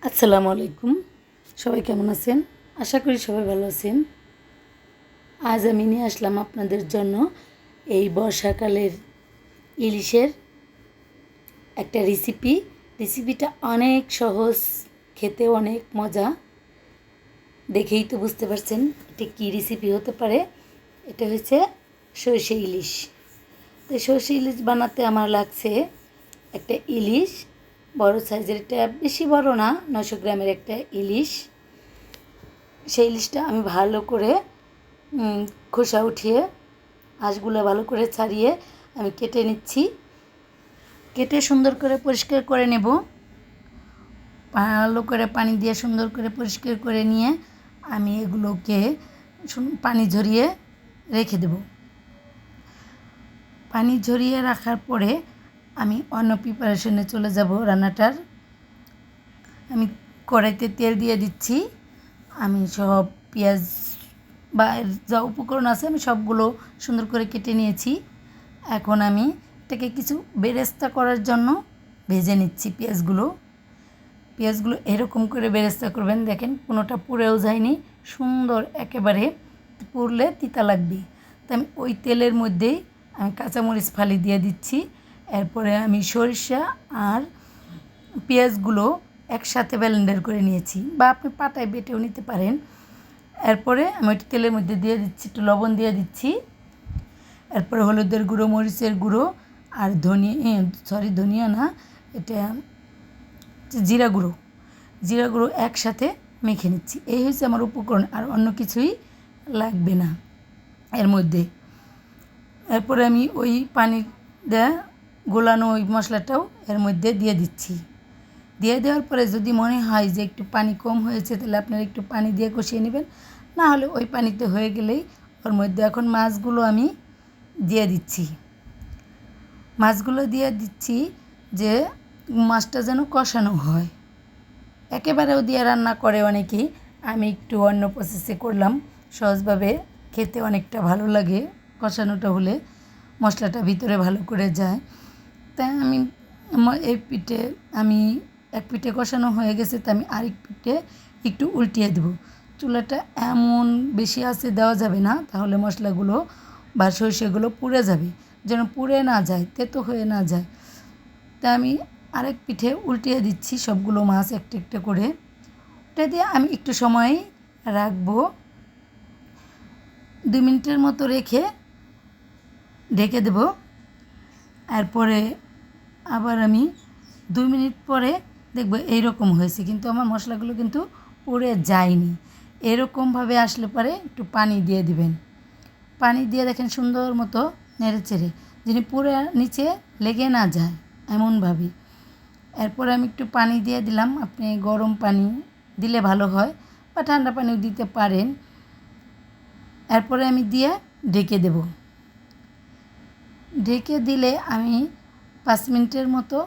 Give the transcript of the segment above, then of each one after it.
আসসালামু আলাইকুম। সবাই কেমন আছেন? আশা করি সবাই ভালো আছেন। আজ আমি নিয়ে আসলাম আপনাদের জন্য এই বর্ষাকালের ইলিশের একটা রেসিপি। রেসিপিটা অনেক সহজ, খেতে অনেক মজা। দেখেই তো বুঝতে পারছেন এটা কী রেসিপি হতে পারে। এটা হচ্ছে সরষে ইলিশ। তো সরষে ইলিশ বানাতে আমার লাগছে একটা ইলিশ, বড় সাইজের, এটা বেশি বড় না, 900 গ্রামের একটা ইলিশ। সেই ইলিশটা আমি ভালো করে খোসা উঠিয়ে আঁশগুলো ভালো করে ছাড়িয়ে আমি কেটে নিচ্ছি। কেটে সুন্দর করে পরিষ্কার করে নেব। ভালো করে পানি দিয়ে সুন্দর করে পরিষ্কার করে নিয়ে আমি এগুলোকে পানি ঝরিয়ে রেখে দেব। পানি ঝরিয়ে রাখার পরে আমি অন্য প্রিপারেশনে চলে যাব রান্নাটার। আমি কড়াইতে তেল দিয়ে দিচ্ছি। আমি সব পেঁয়াজ বা যা উপকরণ আছে আমি সবগুলো সুন্দর করে কেটে নিয়েছি। এখন আমি এটাকে কিছু বেরেস্তা করার জন্য ভেজে নিচ্ছি। পেঁয়াজগুলো এরকম করে বেরেস্তা করবেন, দেখেন কোনোটা পুড়েও যায়নি, সুন্দর একেবারে। পুড়লে তিতা লাগবে। তো আমি ওই তেলের মধ্যেই আমি কাঁচামরিচ ফালি দিয়ে দিচ্ছি। এরপরে আমি সরিষা আর পেঁয়াজগুলো একসাথে ব্লেন্ডার করে নিয়েছি, বা আপনি পাটায় বেটেও নিতে পারেন। এরপরে আমি ওইটা তেলের মধ্যে দিয়ে দিচ্ছি, একটু লবণ দিয়ে দিচ্ছি। এরপরে হলুদের গুঁড়ো, মরিচের গুঁড়ো আর ধনিয়া না, এটা জিরা গুঁড়ো একসাথে মেখে নিচ্ছি। এই হচ্ছে আমার উপকরণ, আর অন্য কিছুই লাগবে না এর মধ্যে। এরপরে আমি ওই পানি দেওয়া গোলানো ওই মশলাটাও এর মধ্যে দিয়ে দিচ্ছি। দিয়ে দেওয়ার পরে যদি মনে হয় যে একটু পানি কম হয়েছে, তাহলে আপনারা একটু পানি দিয়ে কষিয়ে নেবেন। না হলে ওই পানিতে হয়ে গেলেই ওর মধ্যে এখন মাছগুলো আমি দিয়ে দিচ্ছি। মাছগুলো দিয়ে দিচ্ছি যে মাছটা যেন কষানো হয়। একেবারেও দিয়ে রান্না করে অনেকেই, আমি একটু অন্য প্রসেসে করলাম, সহজভাবে খেতে অনেকটা ভালো লাগে। কষানোটা হলে মশলাটা ভিতরে ভালো করে যায়। তাই আমি এক পিঠে কষানো হয়ে গেছে, তো আমি আরেক পিঠে একটু উল্টিয়ে দেবো। চুলাটা এমন বেশি আঁচে দেওয়া যাবে না, তাহলে মশলাগুলো বা সরষেগুলো পুড়ে যাবে, যেন পুড়ে না যায়, তেতো হয়ে না যায়। তা আমি আরেক পিঠে উল্টিয়ে দিচ্ছি সবগুলো মাছ একটা একটা করে। ওটা দিয়ে আমি একটু সময় রাখবো, 2 মিনিটের মতো রেখে ঢেকে দেব। এরপরে আবার আমি 2 মিনিট পরে দেখব এইরকম হয়েছে, কিন্তু আমার মশলাগুলো কিন্তু পুড়ে যায়নি। এরকমভাবে আসলে পরে একটু পানি দিয়ে দিবেন। পানি দিয়ে দেখেন সুন্দর মতো নেড়ে চেড়ে, যিনি পুরো নিচে লেগে না যায় এমনভাবে। এরপরে আমি একটু পানি দিয়ে দিলাম। আপনি গরম পানি দিলে ভালো হয়, বা ঠান্ডা পানিও দিতে পারেন। এরপরে আমি দিয়ে ঢেকে দেব। ঢেকে দিলে আমি 5 মিনিটের মতো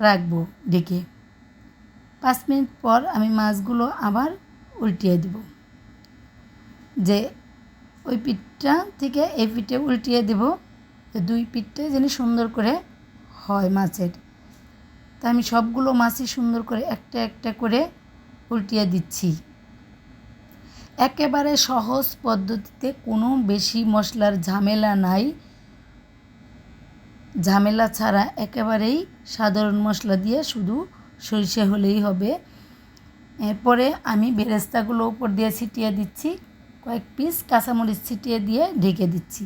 রাখবো ঢেকে। 5 মিনিট পর আমি মাছগুলো আবার উল্টিয়ে দেব। যে ওই পিঠটা থেকে এই পিঠে উল্টিয়ে দেব, 2 পিঠটাই যেন সুন্দর করে হয় মাছের। তা আমি সবগুলো মাছই সুন্দর করে একটা একটা করে উল্টিয়ে দিচ্ছি। একেবারে সহজ পদ্ধতিতে, কোনো বেশি মশলার ঝামেলা নাই। ঝামেলা ছাড়া একেবারেই সাধারণ মশলা দিয়ে শুধু সরিষা হলেই হবে। এরপরে আমি বেরেস্তাগুলো উপর দিয়ে ছিটিয়ে দিচ্ছি, কয়েক পিস কাঁচামরিচ ছিটিয়ে দিয়ে ঢেকে দিচ্ছি।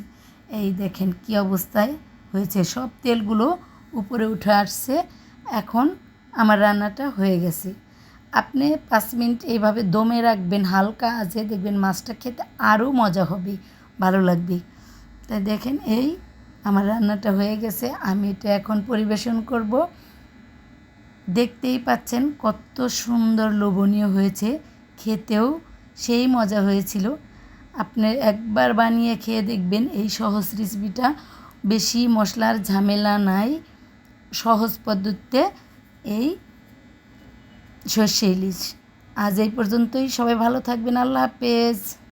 এই দেখেন কি অবস্থায় হয়েছে, সব তেলগুলো উপরে উঠে আসছে। এখন আমার রান্নাটা হয়ে গেছে। আপনি 5 মিনিট এইভাবে দমে রাখবেন হালকা আঁচে, দেখবেন মাছটা খেতে আরও মজা হবে, ভালো লাগবে। তাই দেখেন এই আমার রান্নাটা হয়ে গেছে। আমি এটা এখন পরিবেশন করব। দেখতেই পাচ্ছেন কত সুন্দর লোভনীয় হয়েছে, খেতেও সেই মজা হয়েছিল। আপনি একবার বানিয়ে খেয়ে দেখবেন এই সহজ রেসিপিটা। বেশি মশলার ঝামেলা নাই, সহজ পদ্ধতিতে এই সরষে ইলিশ। আজ এই পর্যন্তই। সবাই ভালো থাকবেন। আল্লাহ হাফেজ।